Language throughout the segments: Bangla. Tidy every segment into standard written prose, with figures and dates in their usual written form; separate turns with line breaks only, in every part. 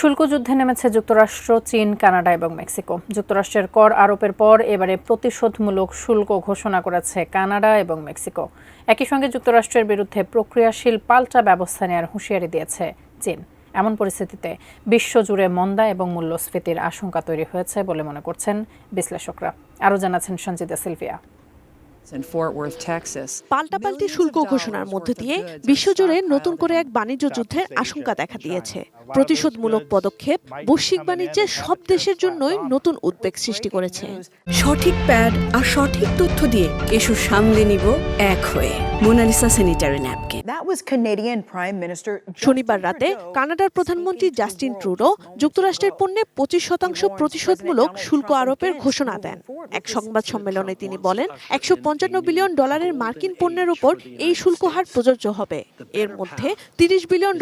শুল্ক যুদ্ধে নেমেছে যুক্তরাষ্ট্র, চীন, কানাডা এবং মেক্সিকো। যুক্তরাষ্ট্রের কর আরোপের পর এবারে প্রতিশোধমূলক শুল্ক ঘোষণা করেছে কানাডা এবং মেক্সিকো। একই সঙ্গে যুক্তরাষ্ট্রের বিরুদ্ধে প্রক্রিয়াশীল পাল্টা ব্যবস্থা নেওয়ার হুঁশিয়ারি দিয়েছে চীন। এমন পরিস্থিতিতে বিশ্বজুড়ে মন্দা এবং মূল্যস্ফীতির আশঙ্কা তৈরি হয়েছে বলে মনে করছেন বিশ্লেষকরা। আরও জানাচ্ছেন সঞ্জিতা সিলভিয়া।
পাল্টাপাল্টি শুল্ক ঘোষণার মধ্য দিয়ে বিশ্বজুড়ে নতুন করে এক বাণিজ্য যুদ্ধের আশঙ্কা দেখা দিয়েছে। প্রতিশোধমূলক পদক্ষেপ বৈশ্বিক বাণিজ্যের সব দেশের জন্যই নতুন উদ্বেগ সৃষ্টি করেছে।
সঠিক প্যাড আর সঠিক তথ্য দিয়ে এসব সামলে নিব এক হয়ে। Monalisa sanitary napkin.
শনিবার রাতে কানাডার প্রধানমন্ত্রী জাস্টিন ট্রুডো যুক্তরাষ্ট্রের পণ্যে 25% প্রতিশোধমূলক শুল্ক আরোপের ঘোষণা দেন। এক সংবাদ সম্মেলনে তিনি বলেন, $155 বিলিয়ন মার্কিন পণ্যের উপর এই শুল্ক হার প্রযোজ্য হবে। এর মধ্যে $30 বিলিয়ন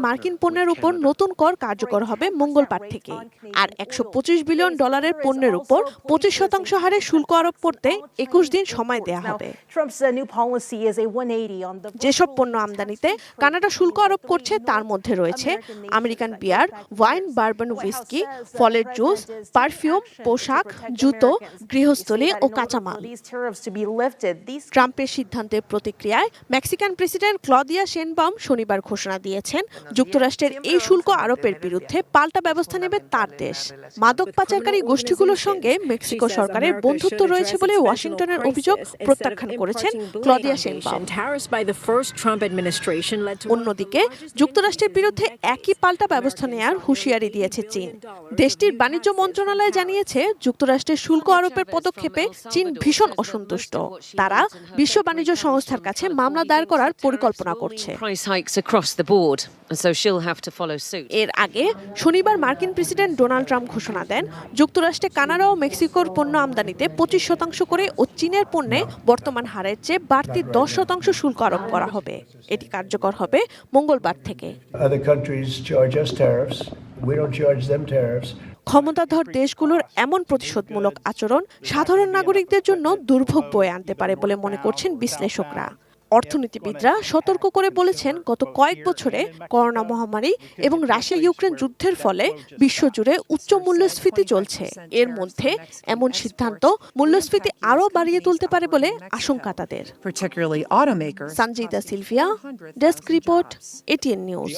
মার্কিন পণ্যের উপর নতুন কর কার্যকর হবে মঙ্গলবার থেকে। আর $125 বিলিয়ন পণ্যের উপর 25% হারে শুল্ক আরোপ করতে 21 দিন সময় দেয়া হবে। যেসব পণ্য আমদানিতে কানাডা শুল্ক আরোপ করছে তার মধ্যে রয়েছে আমেরিকান বিয়ার, ওয়াইন, বারবন হুইস্কি, ফলের জুস, পারফিউম, পোশাক, জুতো, গৃহস্থলী ও কাঁচামাল। ট্রাম্পের সিদ্ধান্তের প্রতিক্রিয়ায় মেক্সিকান প্রেসিডেন্ট ক্লদিয়া শেনবাউম শনিবার ঘোষণা দিয়েছেন, যুক্তরাষ্ট্রের এই শুল্ক আরোপের বিরুদ্ধে পাল্টা ব্যবস্থা নেবে তার দেশ। মাদক পাচারকারী গোষ্ঠীগুলোর সঙ্গে মেক্সিকো সরকারের বন্ধুত্ব রয়েছে বলে ওয়াশিংটনের অভিযোগ প্রত্যাখ্যান করেছেন ক্লদিয়া শেনবাউম। অন্যদিকে যুক্তরাষ্ট্রের বিরুদ্ধে একই পাল্টা ব্যবস্থা নেওয়ার হুঁশিয়ারি দিয়েছে চীন। দেশটির বাণিজ্য মন্ত্রণালয় জানিয়েছে, যুক্তরাষ্ট্রের শুল্ক আরোপের পদক্ষেপে চীন ভীষণ অসন্তুষ্ট। তারা বিশ্ব বাণিজ্য সংস্থার কাছে মামলা দায়ের করার পরিকল্পনা করছে। এর আগে শনিবার মার্কিন প্রেসিডেন্ট ডোনাল্ড ট্রাম্প ঘোষণা দেন, যুক্তরাষ্ট্রে কানাডা ও মেক্সিকোর পণ্য আমদানিতে 25% করে ও চীনের পণ্যে বর্তমান হারের চেয়ে বাড়তি 10% শুল্ক আরোপ করা হবে। এটি কার্যকর হবে মঙ্গলবার থেকে। ক্ষমতাধর দেশগুলোর এমন প্রতিশোধমূলক আচরণ সাধারণ নাগরিকদের জন্য দুর্ভোগ বয়ে আনতে পারে বলে মনে করছেন বিশ্লেষকরা। অর্থনীতিবিদরা সতর্ক করে বলেছেন, গত কয়েক বছরে করোনা মহামারী এবং রাশিয়া ইউক্রেন যুদ্ধের ফলে বিশ্বজুড়ে উচ্চ মূল্যস্ফীতি চলছে। এর মধ্যে এমন সিদ্ধান্ত মূল্যস্ফীতি আরও বাড়িয়ে তুলতে পারে বলে আশঙ্কা তাদের। Sanjita Sylvia, desk report, ATN news.